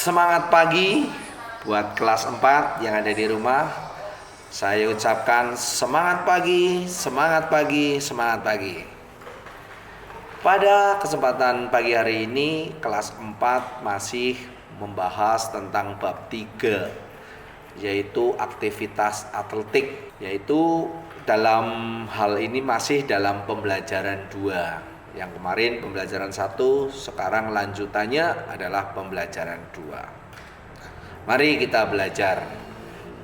Semangat pagi buat kelas 4 yang ada di rumah. Saya ucapkan semangat pagi, semangat pagi, semangat pagi. Pada kesempatan pagi hari ini kelas 4 masih membahas tentang bab 3, yaitu aktivitas atletik. Yaitu dalam hal ini masih dalam pembelajaran 2. Yang kemarin pembelajaran 1, sekarang lanjutannya adalah pembelajaran 2. Mari kita belajar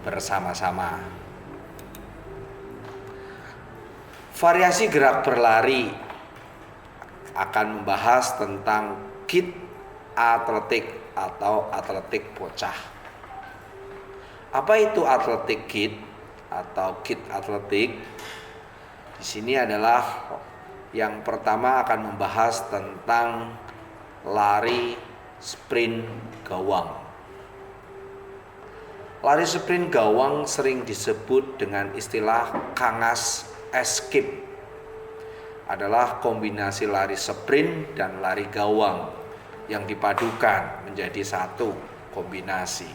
bersama-sama. Variasi gerak berlari akan membahas tentang kit atletik atau atletik bocah. Apa itu atletik kit atau kit atletik? Di sini adalah yang pertama akan membahas tentang lari sprint gawang. Lari sprint gawang sering disebut dengan istilah kangas escape. Adalah kombinasi lari sprint dan lari gawang yang dipadukan menjadi satu kombinasi.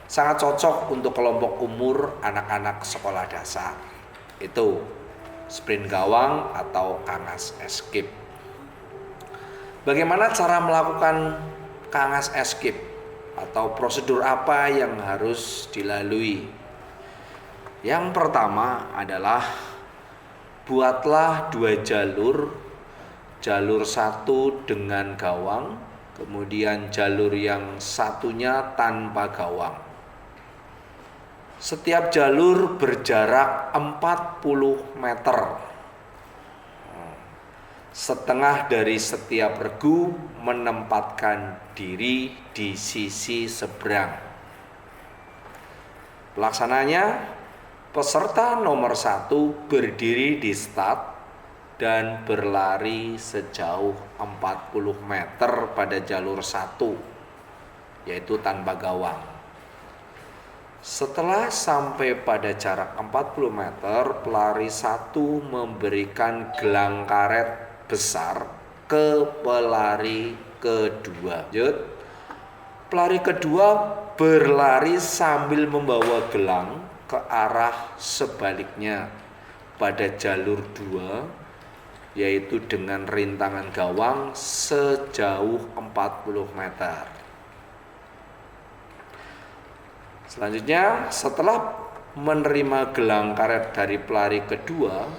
Sangat cocok untuk kelompok umur anak-anak sekolah dasar. Itu sprint gawang atau kangas escape. Bagaimana cara melakukan kangas escape atau prosedur apa yang harus dilalui? Yang pertama adalah buatlah 2 jalur. Jalur 1 dengan gawang, kemudian jalur yang satunya tanpa gawang. Setiap jalur berjarak 40 meter. Setengah dari setiap regu menempatkan diri di sisi seberang. Pelaksananya, peserta nomor 1 berdiri di start dan berlari sejauh 40 meter pada jalur 1, yaitu tanpa gawang. Setelah sampai pada jarak 40 meter, pelari 1 memberikan gelang karet besar ke pelari kedua. Pelari kedua berlari sambil membawa gelang ke arah sebaliknya pada jalur 2, yaitu dengan rintangan gawang sejauh 40 meter. Selanjutnya, setelah menerima gelang karet dari pelari kedua,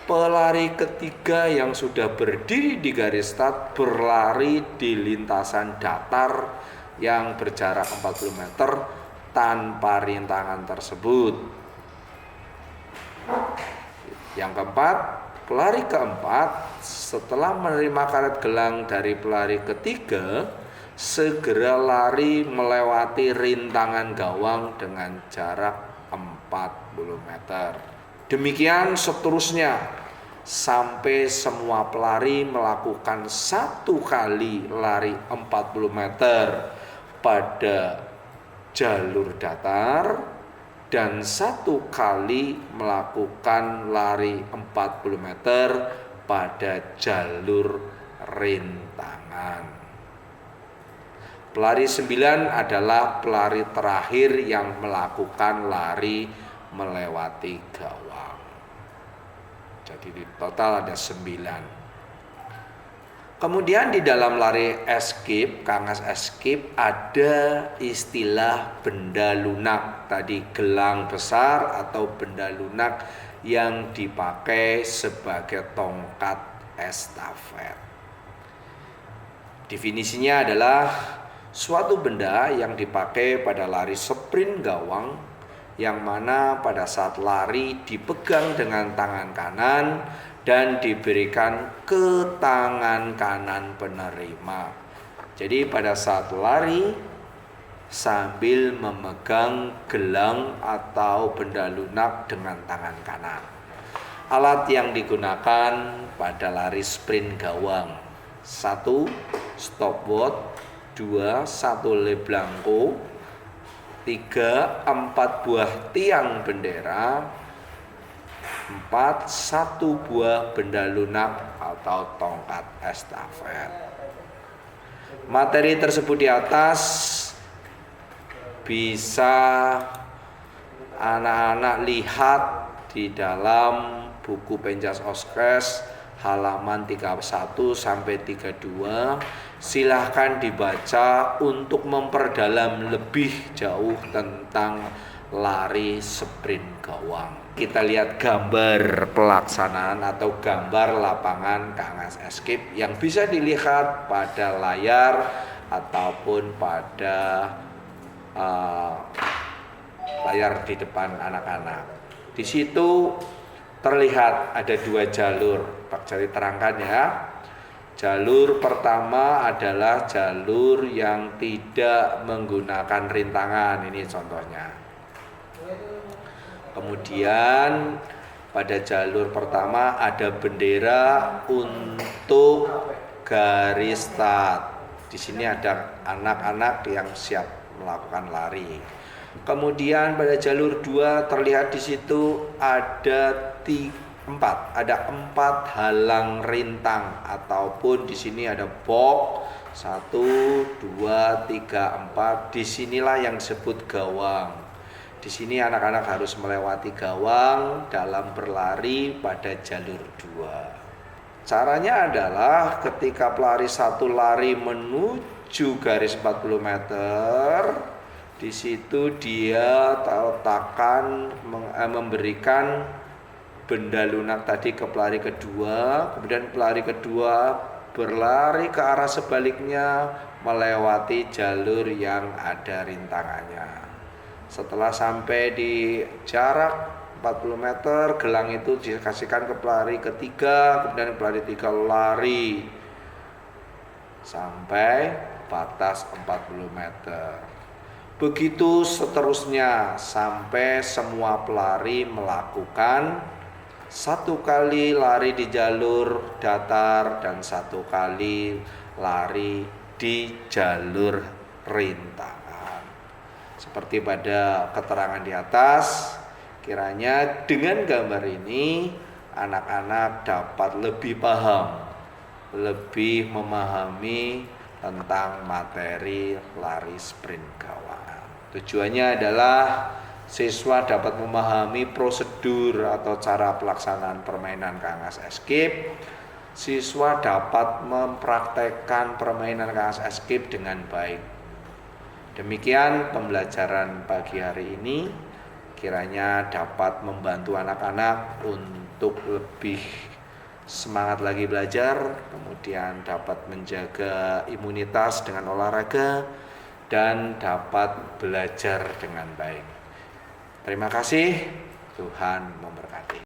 pelari ketiga yang sudah berdiri di garis start berlari di lintasan datar yang berjarak 40 meter tanpa rintangan tersebut. Yang keempat, pelari keempat setelah menerima karet gelang dari pelari ketiga segera lari melewati rintangan gawang dengan jarak 40 meter. Demikian seterusnya sampai semua pelari melakukan 1 kali lari 40 meter pada jalur datar dan 1 kali melakukan lari 40 meter pada jalur rintangan. Pelari 9 adalah pelari terakhir yang melakukan lari melewati gawang. Jadi di total ada 9. Kemudian di dalam lari escape, kangas escape, ada istilah benda lunak. Tadi gelang besar atau benda lunak yang dipakai sebagai tongkat estafet. Definisinya adalah suatu benda yang dipakai pada lari sprint gawang, yang mana pada saat lari dipegang dengan tangan kanan dan diberikan ke tangan kanan penerima. Jadi pada saat lari sambil memegang gelang atau benda lunak dengan tangan kanan. Alat yang digunakan pada lari sprint gawang: 1. Stopwatch, 2. 1 le blanco, 3. 4 buah tiang bendera, 4. 1 buah benda lunak atau tongkat estafet. Materi tersebut di atas bisa anak-anak lihat di dalam buku Penjas Oskes halaman 31 sampai 32. Silahkan dibaca untuk memperdalam lebih jauh tentang lari sprint gawang. Kita lihat gambar pelaksanaan atau gambar lapangan Kangas Escape yang bisa dilihat pada layar ataupun pada layar di depan anak-anak. Di situ terlihat ada 2 jalur. Pak Jari terangkan ya. Jalur pertama adalah jalur yang tidak menggunakan rintangan. Ini contohnya. Kemudian pada jalur pertama ada bendera untuk garis start. Di sini ada anak-anak yang siap melakukan lari. Kemudian pada jalur 2 terlihat di situ ada 4 halang rintang ataupun di sini ada box 1, 2, 3, 4. Disinilah yang disebut gawang. Di sini anak-anak harus melewati gawang dalam berlari pada jalur 2. Caranya adalah ketika pelari 1 lari menuju garis 40 meter, di situ dia letakkan memberikan benda lunak tadi ke pelari kedua, kemudian pelari kedua berlari ke arah sebaliknya melewati jalur yang ada rintangannya. Setelah sampai di jarak 40 meter, gelang itu dikasihkan ke pelari ketiga, kemudian pelari 3 lari sampai batas 40 meter. Begitu seterusnya sampai semua pelari melakukan 1 kali lari di jalur datar dan 1 kali lari di jalur rintangan. Seperti pada keterangan di atas, kiranya dengan gambar ini anak-anak dapat lebih paham, lebih memahami tentang materi lari sprint gawang. Tujuannya adalah siswa dapat memahami prosedur atau cara pelaksanaan permainan Kangas Escape. Siswa dapat mempraktekkan permainan Kangas Escape dengan baik. Demikian pembelajaran pagi hari ini, kiranya dapat membantu anak-anak untuk lebih semangat lagi belajar, kemudian dapat menjaga imunitas dengan olahraga, dan dapat belajar dengan baik. Terima kasih, Tuhan memberkati.